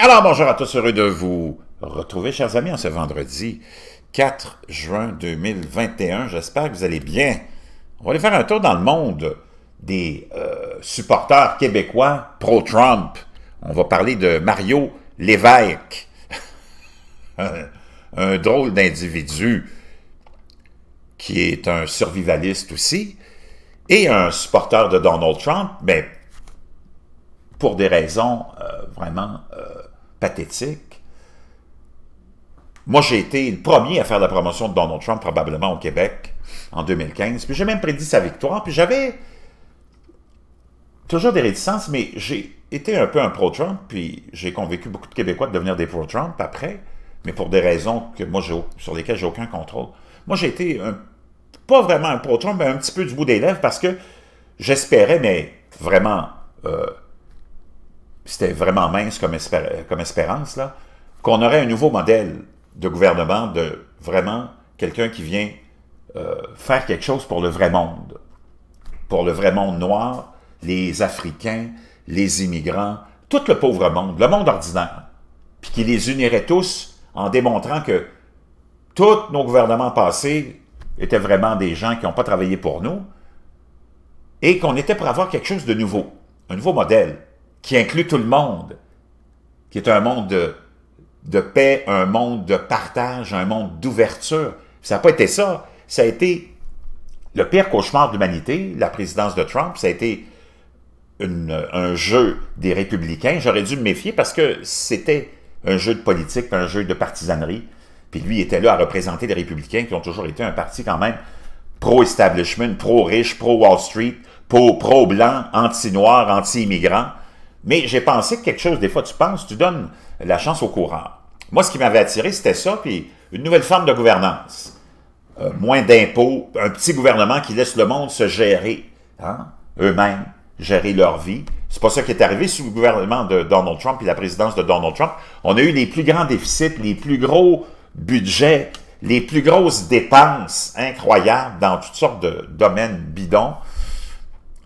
Alors, bonjour à tous, heureux de vous retrouver, chers amis, en ce vendredi 4 juin 2021. J'espère que vous allez bien. On va aller faire un tour dans le monde des supporters québécois pro-Trump. On va parler de Mario Lévesque, un drôle d'individu qui est un survivaliste aussi, et un supporter de Donald Trump, mais pour des raisons vraiment pathétiques. Moi, j'ai été le premier à faire la promotion de Donald Trump, probablement au Québec, en 2015, puis j'ai même prédit sa victoire, puis j'avais toujours des réticences, mais j'ai été un peu un pro-Trump, puis j'ai convaincu beaucoup de Québécois de devenir des pro-Trump après, mais pour des raisons que moi, sur lesquelles j'ai aucun contrôle. Moi, j'ai été pas vraiment un pro-Trump, mais un petit peu du bout des lèvres, parce que j'espérais, mais vraiment, c'était vraiment mince comme espérance, là, qu'on aurait un nouveau modèle de gouvernement, de vraiment quelqu'un qui vient faire quelque chose pour le vrai monde noir, les Africains, les immigrants, tout le pauvre monde, le monde ordinaire, puis qui les unirait tous en démontrant que tous nos gouvernements passés étaient vraiment des gens qui n'ont pas travaillé pour nous, et qu'on était pour avoir quelque chose de nouveau, un nouveau modèle, qui inclut tout le monde, qui est un monde de paix, un monde de partage, un monde d'ouverture. Ça n'a pas été ça. Ça a été le pire cauchemar de l'humanité, la présidence de Trump. Ça a été un jeu des républicains. J'aurais dû me méfier parce que c'était un jeu de politique, un jeu de partisanerie. Puis lui était là à représenter les républicains qui ont toujours été un parti quand même pro-establishment, pro-riche, pro-Wall Street, pro-blanc, anti-noir, anti-immigrant. Mais j'ai pensé que quelque chose, des fois tu penses, tu donnes la chance au courant. Moi, ce qui m'avait attiré, c'était ça, puis une nouvelle forme de gouvernance. Moins d'impôts, un petit gouvernement qui laisse le monde se gérer, hein, eux-mêmes, gérer leur vie. C'est pas ça qui est arrivé sous le gouvernement de Donald Trump et la présidence de Donald Trump. On a eu les plus grands déficits, les plus gros budgets, les plus grosses dépenses incroyables dans toutes sortes de domaines bidons.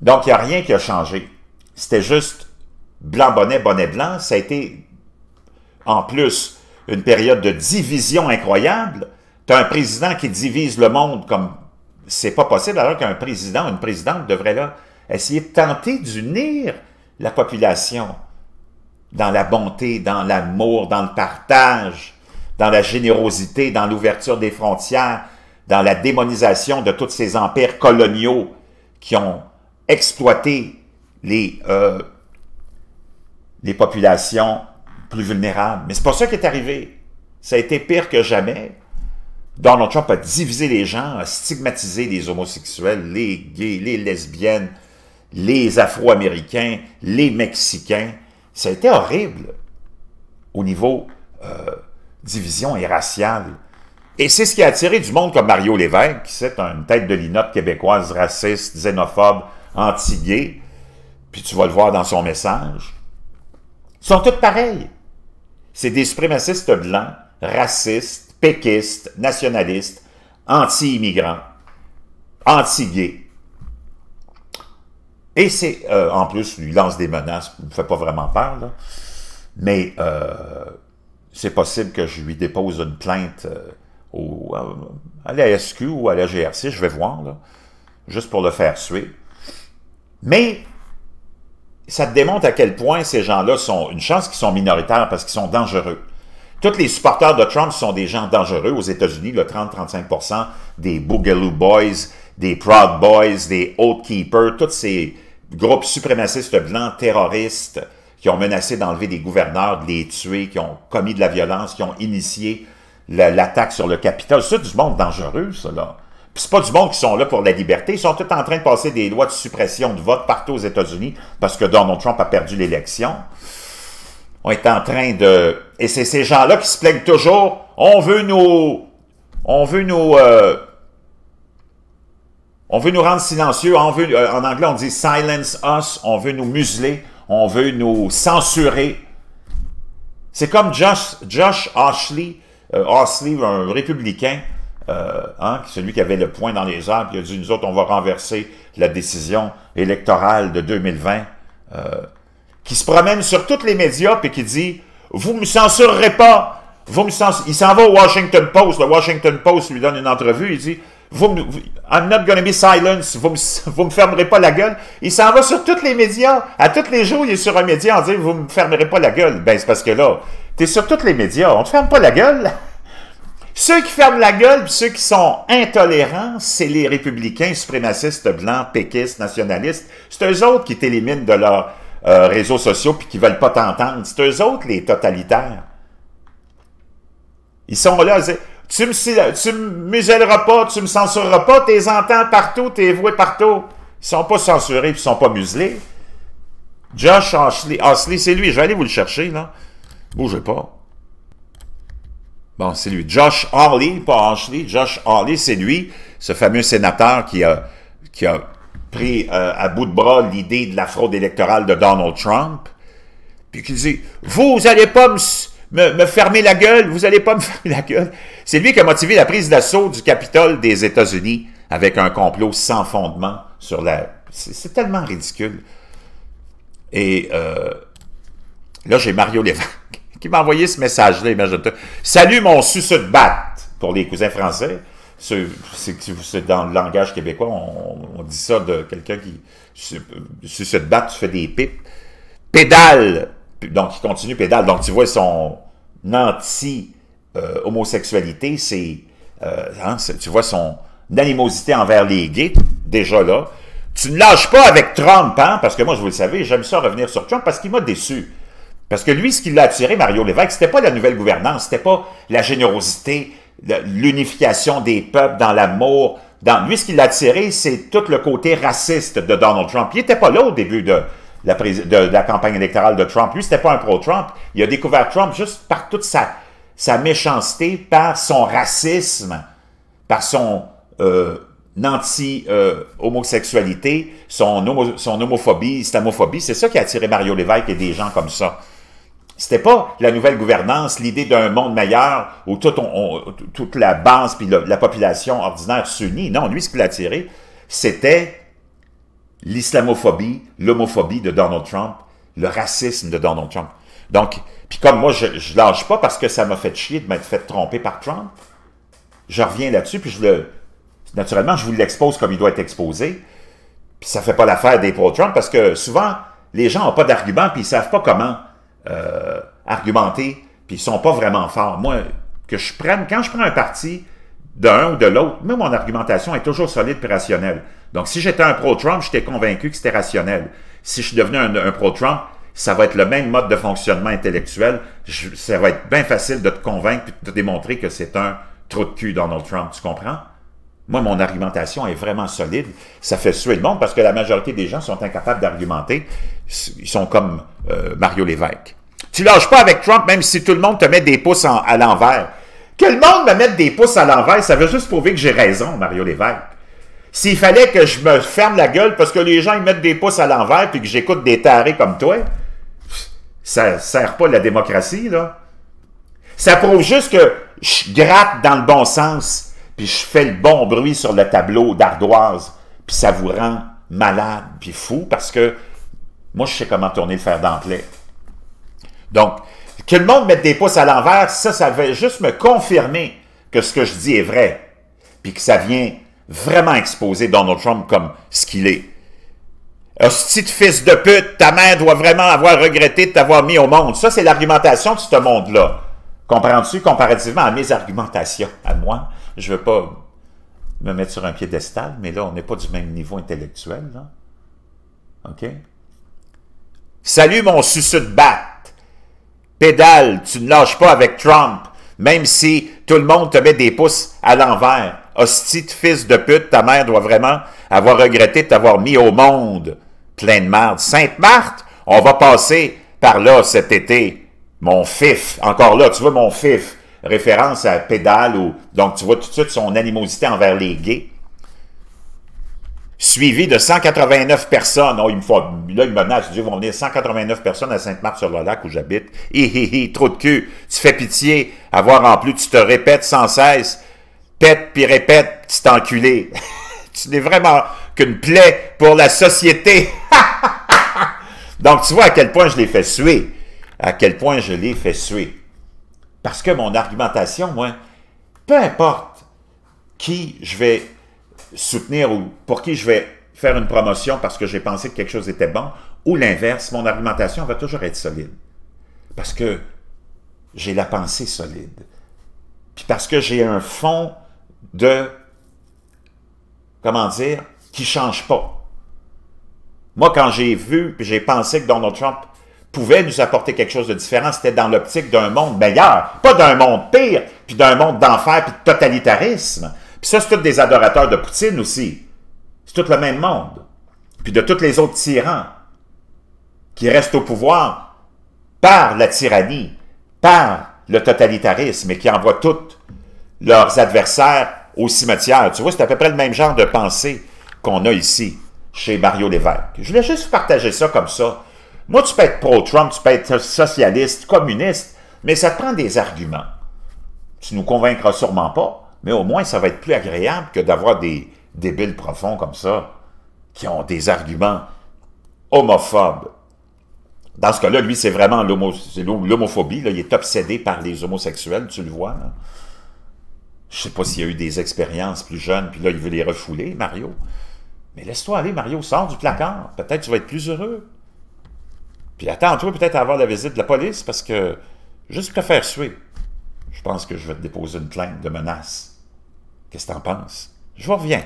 Donc, il n'y a rien qui a changé. C'était juste blanc bonnet, bonnet blanc. Ça a été, en plus, une période de division incroyable. Tu as un président qui divise le monde comme c'est pas possible, alors qu'un président, une présidente devrait là essayer de tenter d'unir la population dans la bonté, dans l'amour, dans le partage, dans la générosité, dans l'ouverture des frontières, dans la démonisation de tous ces empires coloniaux qui ont exploité les populations plus vulnérables. Mais c'est pas ça qui est arrivé. Ça a été pire que jamais. Donald Trump a divisé les gens, a stigmatisé les homosexuels, les gays, les lesbiennes, les Afro-Américains, les Mexicains. Ça a été horrible au niveau division et raciale. Et c'est ce qui a attiré du monde comme Mario Lévesque, qui c'est une tête de linotte québécoise raciste, xénophobe, anti-gay. Puis tu vas le voir dans son message. Ils sont tous pareils. C'est des suprémacistes blancs, racistes, péquistes, nationalistes, anti-immigrants, anti-gays. Et c'est, en plus, lui lance des menaces, il ne me fait pas vraiment peur, là. Mais c'est possible que je lui dépose une plainte à la SQ ou à la GRC, je vais voir, là, juste pour le faire suer. Mais ça te démontre à quel point ces gens-là sont, une chance qu'ils sont minoritaires parce qu'ils sont dangereux. Tous les supporters de Trump sont des gens dangereux aux États-Unis, le 30-35% des Boogaloo Boys, des Proud Boys, des Oath Keepers, tous ces groupes suprémacistes blancs, terroristes, qui ont menacé d'enlever des gouverneurs, de les tuer, qui ont commis de la violence, qui ont initié l'attaque sur le Capitole. C'est du monde dangereux, ça, là. Puis c'est pas du monde qui sont là pour la liberté. Ils sont tous en train de passer des lois de suppression de vote partout aux États-Unis parce que Donald Trump a perdu l'élection. On est en train de... Et c'est ces gens-là qui se plaignent toujours. On veut nous rendre silencieux. En anglais, on dit « silence us ». On veut nous museler. On veut nous censurer. C'est comme Josh Hawley, un républicain, celui qui avait le poing dans les airs, puis il a dit, nous autres, on va renverser la décision électorale de 2020, qui se promène sur tous les médias, puis qui dit, vous me censurerez pas. Il s'en va au Washington Post. Le Washington Post lui donne une entrevue. Il dit, I'm not gonna be silenced. Vous me fermerez pas la gueule. Il s'en va sur tous les médias. À tous les jours, il est sur un média en disant, vous me fermerez pas la gueule. Ben, c'est parce que là, t'es sur tous les médias. On te ferme pas la gueule. Ceux qui ferment la gueule, puis ceux qui sont intolérants, c'est les républicains, suprémacistes, blancs, péquistes, nationalistes. C'est eux autres qui t'éliminent de leurs réseaux sociaux puis qui veulent pas t'entendre. C'est eux autres, les totalitaires. Ils sont là, tu me muselleras pas, tu me censureras pas, t'es entends partout, t'es voué partout. Ils sont pas censurés puis ils sont pas muselés. Josh Hawley, c'est lui, je vais aller vous le chercher, là. Bougez pas. Bon, c'est lui. Josh Hawley, pas Ashley. Josh Hawley, c'est lui, ce fameux sénateur qui a pris à bout de bras l'idée de la fraude électorale de Donald Trump, puis qui dit « Vous allez pas me fermer la gueule, vous allez pas me fermer la gueule. » C'est lui qui a motivé la prise d'assaut du Capitole des États-Unis avec un complot sans fondement sur la... C'est tellement ridicule. Et là, j'ai Mario Lévesque qui m'a envoyé ce message-là, imagine-toi. « Salut mon suce de batte » pour les cousins français. C'est dans le langage québécois, on dit ça de quelqu'un qui suce de batte, tu fais des pipes. Pédale, donc il continue pédale. Donc tu vois son anti-homosexualité, tu vois son animosité envers les gays, déjà là. Tu ne lâches pas avec Trump, hein, parce que moi, vous le savez, j'aime ça revenir sur Trump parce qu'il m'a déçu. Parce que lui, ce qui l'a attiré, Mario Lévesque, c'était pas la nouvelle gouvernance, c'était pas la générosité, l'unification des peuples dans l'amour. Lui, ce qui l'a attiré, c'est tout le côté raciste de Donald Trump. Il n'était pas là au début de la campagne électorale de Trump. Lui, c'était pas un pro-Trump. Il a découvert Trump juste par toute sa méchanceté, par son racisme, par son anti-homosexualité, son homophobie, islamophobie. C'est ça qui a attiré Mario Lévesque et des gens comme ça. C'était pas la nouvelle gouvernance, l'idée d'un monde meilleur où toute la base puis la population ordinaire s'unit. Non, lui, ce qui l'a attiré, c'était l'islamophobie, l'homophobie de Donald Trump, le racisme de Donald Trump. Donc, puis comme moi, je lâche pas parce que ça m'a fait chier de m'être fait tromper par Trump, je reviens là-dessus, puis naturellement, je vous l'expose comme il doit être exposé, puis ça fait pas l'affaire des pro-Trump parce que souvent, les gens n'ont pas d'arguments puis ils savent pas comment argumenter, puis ils sont pas vraiment forts. Moi, quand je prends un parti d'un ou de l'autre, moi, mon argumentation est toujours solide et rationnelle. Donc, si j'étais un pro-Trump, j'étais convaincu que c'était rationnel. Si je suis devenu un pro-Trump, ça va être le même mode de fonctionnement intellectuel. Ça va être bien facile de te convaincre et de te démontrer que c'est un trou de cul, Donald Trump. Tu comprends? Moi, mon argumentation est vraiment solide. Ça fait suer le monde parce que la majorité des gens sont incapables d'argumenter. Ils sont comme Mario Lévesque. Tu lâches pas avec Trump, même si tout le monde te met des pouces à l'envers. Que le monde me mette des pouces à l'envers, ça veut juste prouver que j'ai raison, Mario Lévesque. S'il fallait que je me ferme la gueule parce que les gens ils mettent des pouces à l'envers puis que j'écoute des tarés comme toi, ça sert pas la démocratie, là. Ça prouve juste que je gratte dans le bon sens puis je fais le bon bruit sur le tableau d'ardoise, puis ça vous rend malade puis fou parce que moi, je sais comment tourner le fer d'emploi. Donc, que le monde mette des pouces à l'envers, ça va juste me confirmer que ce que je dis est vrai, puis que ça vient vraiment exposer Donald Trump comme ce qu'il est. Hostie de fils de pute, ta mère doit vraiment avoir regretté de t'avoir mis au monde. Ça, c'est l'argumentation de ce monde-là. Comprends-tu, comparativement à mes argumentations, à moi? Je ne veux pas me mettre sur un piédestal, mais là, on n'est pas du même niveau intellectuel, là. OK? Salut mon suceux de batte. Pédale, tu ne lâches pas avec Trump, même si tout le monde te met des pouces à l'envers. Hostie de fils de pute, ta mère doit vraiment avoir regretté de t'avoir mis au monde. Plein de marde. Sainte-Marthe, on va passer par là cet été. Mon fif, encore là, tu vois mon fif, référence à pédale, donc tu vois tout de suite son animosité envers les gays. Suivi de 189 personnes. Oh, là, il me menace. Dieu, vont venir 189 personnes à Sainte-Marthe-sur-le-Lac où j'habite. Trou de cul. Tu fais pitié. Avoir en plus, tu te répètes sans cesse. Pète puis répète, petit enculé. Tu n'es vraiment qu'une plaie pour la société. Donc, tu vois à quel point je l'ai fait suer. à quel point je l'ai fait suer. Parce que mon argumentation, moi, peu importe qui je vais soutenir ou pour qui je vais faire une promotion parce que j'ai pensé que quelque chose était bon, ou l'inverse, mon argumentation va toujours être solide. Parce que j'ai la pensée solide. Puis parce que j'ai un fond de, comment dire, qui ne change pas. Moi, quand j'ai vu, puis j'ai pensé que Donald Trump pouvait nous apporter quelque chose de différent, c'était dans l'optique d'un monde meilleur, pas d'un monde pire, puis d'un monde d'enfer, puis de totalitarisme. Puis ça, c'est tous des adorateurs de Poutine aussi. C'est tout le même monde. Puis de tous les autres tyrans qui restent au pouvoir par la tyrannie, par le totalitarisme, et qui envoient tous leurs adversaires au cimetière. Tu vois, c'est à peu près le même genre de pensée qu'on a ici, chez Mario Lévesque. Je voulais juste partager ça comme ça. Moi, tu peux être pro-Trump, tu peux être socialiste, communiste, mais ça te prend des arguments. Tu nous convaincras sûrement pas, mais au moins, ça va être plus agréable que d'avoir des débiles profonds comme ça, qui ont des arguments homophobes. Dans ce cas-là, lui, c'est vraiment l'homophobie. Il est obsédé par les homosexuels, tu le vois. Là. Je ne sais pas s'il y a eu des expériences plus jeunes, puis là, il veut les refouler, Mario. Mais laisse-toi aller, Mario, sors du placard. Peut-être tu vas être plus heureux. Puis attends-toi peut-être à avoir la visite de la police, parce que, juste pour te faire suer, je pense que je vais te déposer une plainte de menace. Qu'est-ce que t'en penses? Je vous reviens.